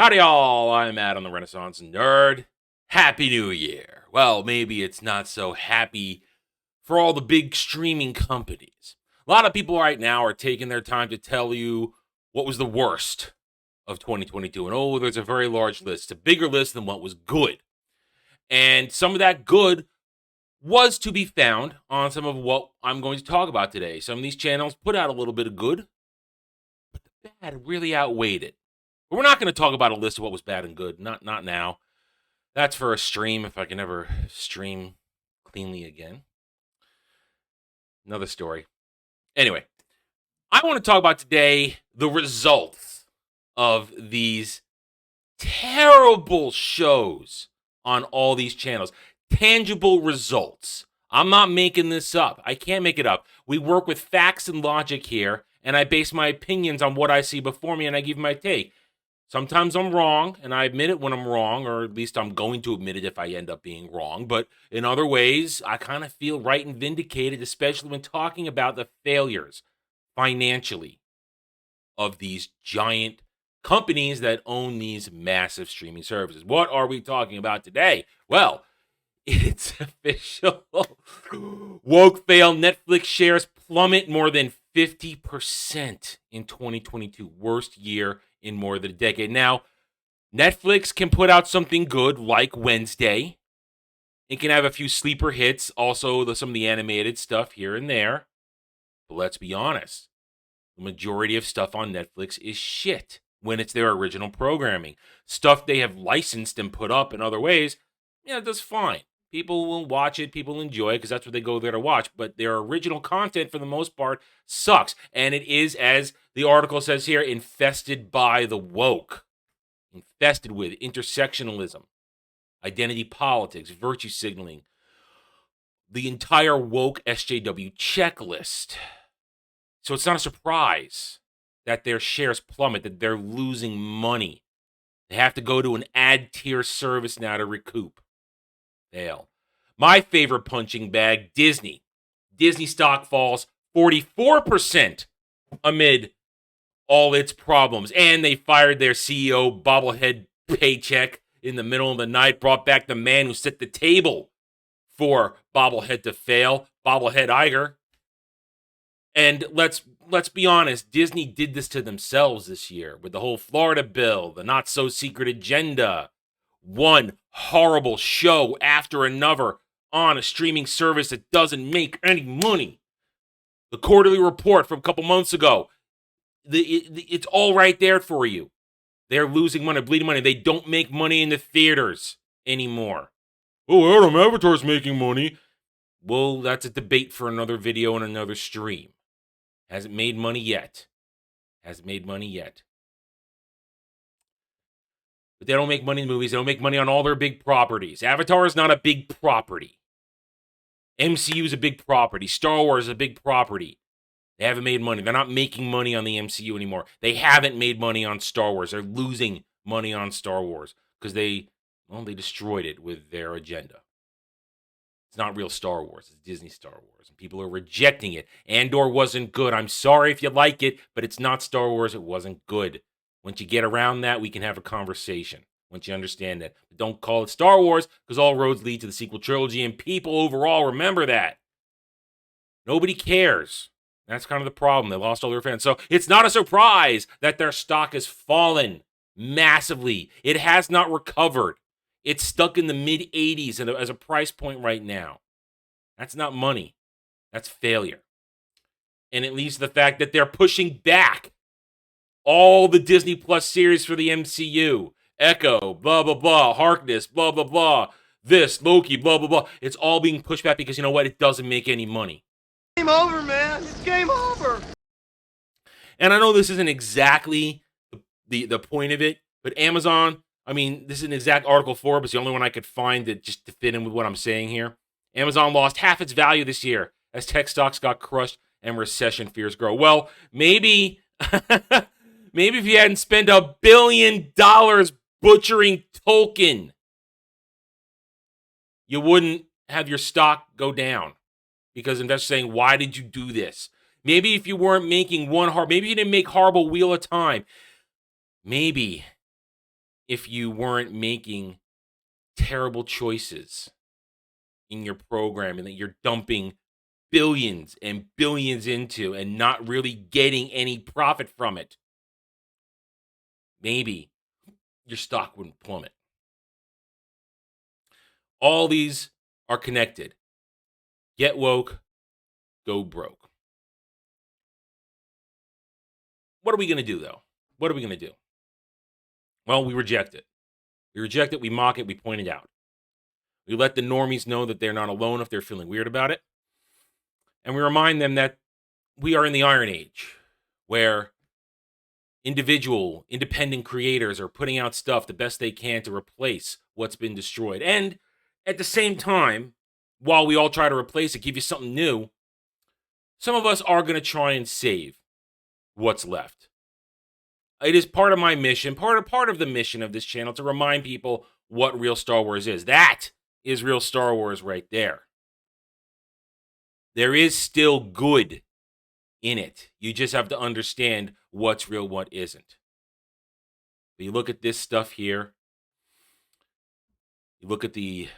Howdy, y'all. I'm Adam the Renaissance Nerd. Happy New Year. Well, maybe it's not so happy for all the big streaming companies. A lot of people right now are taking their time to tell you what was the worst of 2022. And oh, there's a very large list, a bigger list than what was good. And some of that good was to be found on some of what I'm going to talk about today. Some of these channels put out a little bit of good, but the bad really outweighed it. But we're not going to talk about a list of what was bad and good. Not now. That's for a stream, if I can ever stream cleanly again. Another story. Anyway, I want to talk about today the results of these terrible shows on all these channels. Tangible results. I'm not making this up. I can't make it up. We work with facts and logic here, and I base my opinions on what I see before me, and I give my take. Sometimes I'm wrong, and I admit it when I'm wrong, or at least I'm going to admit it if I end up being wrong. But in other ways, I kind of feel right and vindicated, especially when talking about the failures financially of these giant companies that own these massive streaming services. What are we talking about today? Well, it's official. Woke fail. Netflix shares plummet more than 50% in 2022. Worst year in more than a decade. Now, Netflix can put out something good like Wednesday. It can have a few sleeper hits, also some of the animated stuff here and there. But let's be honest, the majority of stuff on Netflix is shit when it's their original programming. Stuff they have licensed and put up in other ways, yeah, that's fine. People will watch it, people enjoy it because that's what they go there to watch. But their original content, for the most part, sucks. And it is, as the article says here, infested by the woke. Infested with intersectionalism, identity politics, virtue signaling, the entire woke SJW checklist. So it's not a surprise that their shares plummet, that they're losing money. They have to go to an ad tier service now to recoup. Hell. My favorite punching bag, Disney. Disney stock falls 44% amid all its problems. And they fired their CEO, bobblehead paycheck in the middle of the night, brought back the man who set the table for bobblehead to fail, bobblehead Iger. And let's be honest, Disney did this to themselves this year with the whole Florida bill, the not-so-secret agenda. One horrible show after another on a streaming service that doesn't make any money. The quarterly report from a couple months ago, it's all right there for you. They're losing money, bleeding money. They don't make money in the theaters anymore. Oh, Adam, Avatar's making money. Well, that's a debate for another video and another stream. Hasn't made money yet. Hasn't made money yet. But they don't make money in movies. They don't make money on all their big properties. Avatar is not a big property. MCU is a big property. Star Wars is a big property. They haven't made money. They're not making money on the MCU anymore. They haven't made money on Star Wars. They're losing money on Star Wars because they destroyed it with their agenda. It's not real Star Wars. It's Disney Star Wars. And people are rejecting it. Andor wasn't good. I'm sorry if you like it, but it's not Star Wars. It wasn't good. Once you get around that, we can have a conversation. Once you understand that. But don't call it Star Wars, because all roads lead to the sequel trilogy, and people overall remember that. Nobody cares. That's kind of the problem. They lost all their fans. So it's not a surprise that their stock has fallen massively. It has not recovered. It's stuck in the mid-80s as a price point right now. That's not money. That's failure. And it leads to the fact that they're pushing back all the Disney Plus series for the MCU. Echo, blah, blah, blah. Harkness, blah, blah, blah. This, Loki, blah, blah, blah. It's all being pushed back because you know what? It doesn't make any money. Game over, man. It's game over. And I know this isn't exactly the point of it, but Amazon, I mean, this is an exact article for it, but it's the only one I could find that just to fit in with what I'm saying here. Amazon lost half its value this year as tech stocks got crushed and recession fears grow. Well, maybe if you hadn't spent $1 billion butchering Tolkien, you wouldn't have your stock go down. Because investors saying, why did you do this? Maybe if you weren't making maybe you didn't make horrible Wheel of Time. Maybe if you weren't making terrible choices in your program and that you're dumping billions and billions into and not really getting any profit from it. Maybe your stock wouldn't plummet. All these are connected. Get woke, go broke. What are we going to do, though? What are we going to do? Well, we reject it. We reject it, we mock it, we point it out. We let the normies know that they're not alone if they're feeling weird about it. And we remind them that we are in the Iron Age, where independent creators are putting out stuff the best they can to replace what's been destroyed. And at the same time, while we all try to replace it, give you something new, some of us are going to try and save what's left. It is part of my mission, part of the mission of this channel, to remind people what real Star Wars is. That is real Star Wars right there. There is still good in it. You just have to understand what's real, what isn't. But you look at this stuff here. You look at the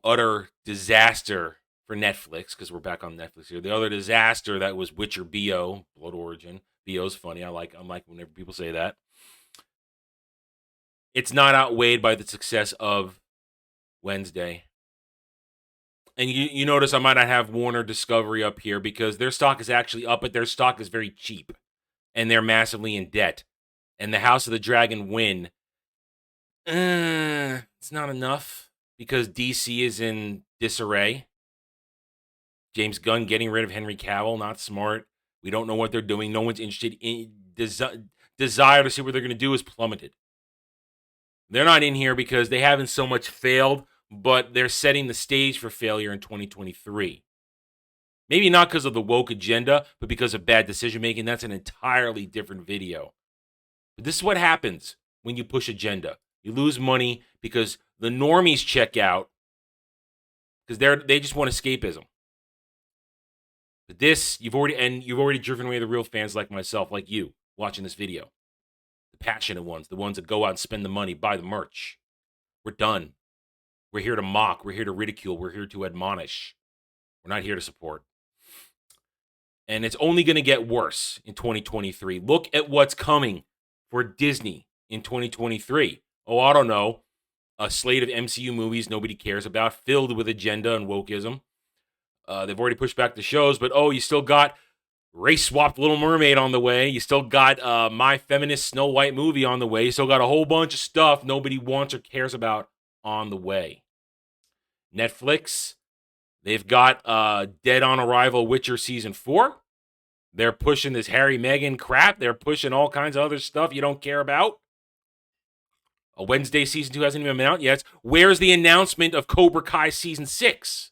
utter disaster for Netflix, because we're back on Netflix here. The other disaster that was Witcher BO, Blood Origin. BO's funny. I like whenever people say that. It's not outweighed by the success of Wednesday. And you notice I might not have Warner Discovery up here because their stock is actually up, but their stock is very cheap. And they're massively in debt. And the House of the Dragon win, it's not enough because DC is in disarray. James Gunn getting rid of Henry Cavill, not smart. We don't know what they're doing. No one's interested in desire to see what they're going to do is plummeted. They're not in here because they haven't so much failed, but they're setting the stage for failure in 2023. Maybe not because of the woke agenda, but because of bad decision making. That's an entirely different video. But this is what happens when you push agenda. You lose money because the normies check out because they just want escapism. But this, you've already driven away the real fans like myself, like you, watching this video. The passionate ones, the ones that go out and spend the money, buy the merch. We're done. We're here to mock. We're here to ridicule. We're here to admonish. We're not here to support. And it's only going to get worse in 2023. Look at what's coming for Disney in 2023. Oh, I don't know. A slate of MCU movies nobody cares about, filled with agenda and wokeism. They've already pushed back the shows, but you still got race-swapped Little Mermaid on the way. You still got My Feminist Snow White movie on the way. You still got a whole bunch of stuff nobody wants or cares about on the way. Netflix, they've got Dead on Arrival Witcher Season 4. They're pushing this Harry Meghan crap. They're pushing all kinds of other stuff you don't care about. A Wednesday Season 2 hasn't even been out yet. Where's the announcement of Cobra Kai Season 6?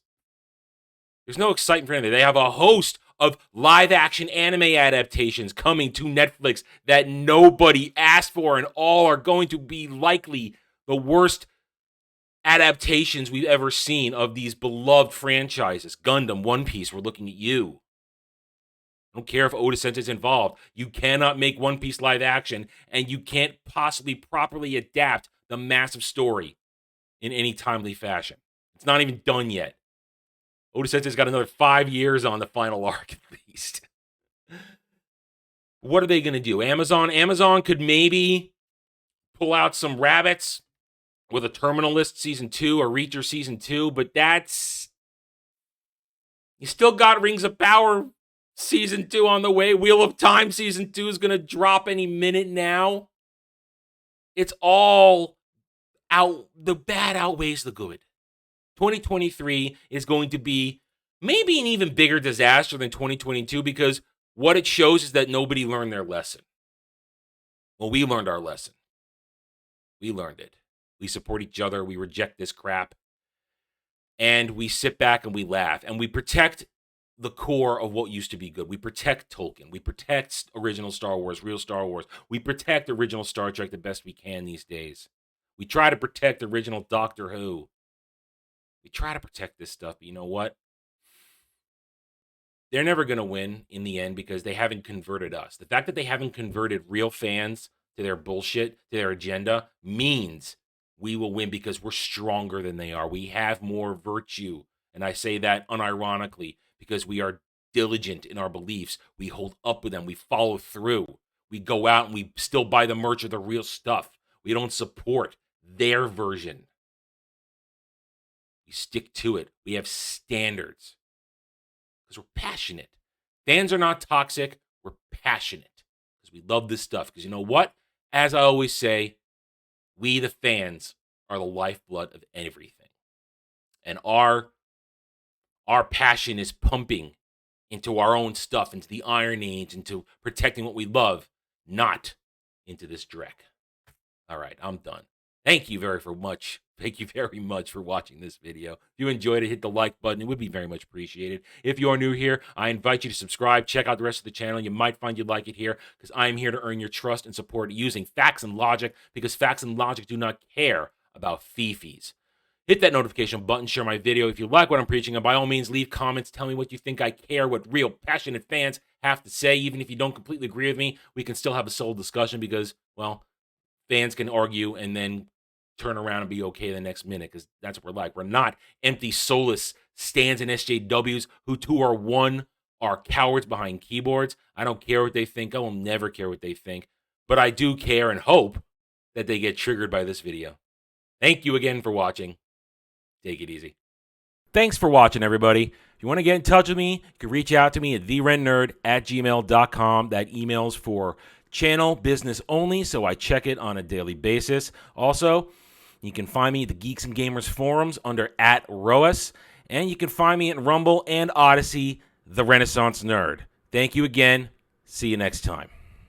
There's no excitement for anything. They have a host of live-action anime adaptations coming to Netflix that nobody asked for, and all are going to be likely the worst adaptations we've ever seen of these beloved franchises. Gundam, One Piece, we're looking at you. I don't care if Oda Sensei's involved. You cannot make One Piece live action, and you can't possibly properly adapt the massive story in any timely fashion. It's not even done yet. Oda Sensei's got another 5 years on the final arc at least. What are they going to do? Amazon could maybe pull out some rabbits with a Terminalist Season 2 or Reacher Season 2, but that's... You still got Rings of Power Season 2 on the way. Wheel of Time Season 2 is going to drop any minute now. It's all out. The bad outweighs the good. 2023 is going to be maybe an even bigger disaster than 2022 because what it shows is that nobody learned their lesson. Well, we learned our lesson. We learned it. We support each other. We reject this crap. And we sit back and we laugh. And we protect the core of what used to be good. We protect Tolkien. We protect original Star Wars, real Star Wars. We protect original Star Trek the best we can these days. We try to protect original Doctor Who. We try to protect this stuff, but you know what? They're never going to win in the end because they haven't converted us. The fact that they haven't converted real fans to their bullshit, to their agenda, means we will win because we're stronger than they are. We have more virtue. And I say that unironically because we are diligent in our beliefs. We hold up with them. We follow through. We go out and we still buy the merch of the real stuff. We don't support their version. We stick to it. We have standards because we're passionate. Fans are not toxic. We're passionate because we love this stuff. Because you know what? As I always say, we, the fans, are the lifeblood of everything. And our passion is pumping into our own stuff, into the Iron Age, into protecting what we love, not into this dreck. All right, I'm done. Thank you very much. Thank you very much for watching this video. If you enjoyed it, hit the like button. It would be very much appreciated. If you are new here, I invite you to subscribe. Check out the rest of the channel. You might find you like it here because I'm here to earn your trust and support using facts and logic because facts and logic do not care about fifis. Hit that notification button, share my video if you like what I'm preaching, and by all means, leave comments. Tell me what you think I care, what real passionate fans have to say. Even if you don't completely agree with me, we can still have a civil discussion because, well, fans can argue and then turn around and be okay the next minute because that's what we're like. We're not empty, soulless stands and SJWs who, to our one, are cowards behind keyboards. I don't care what they think. I will never care what they think. But I do care and hope that they get triggered by this video. Thank you again for watching. Take it easy. Thanks for watching, everybody. If you want to get in touch with me, you can reach out to me at therennerd@gmail.com. That email's for channel business only, so I check it on a daily basis. Also, you can find me at the Geeks and Gamers forums under @ROAS, and you can find me at Rumble and Odyssey, The Renaissance Nerd. Thank you again. See you next time.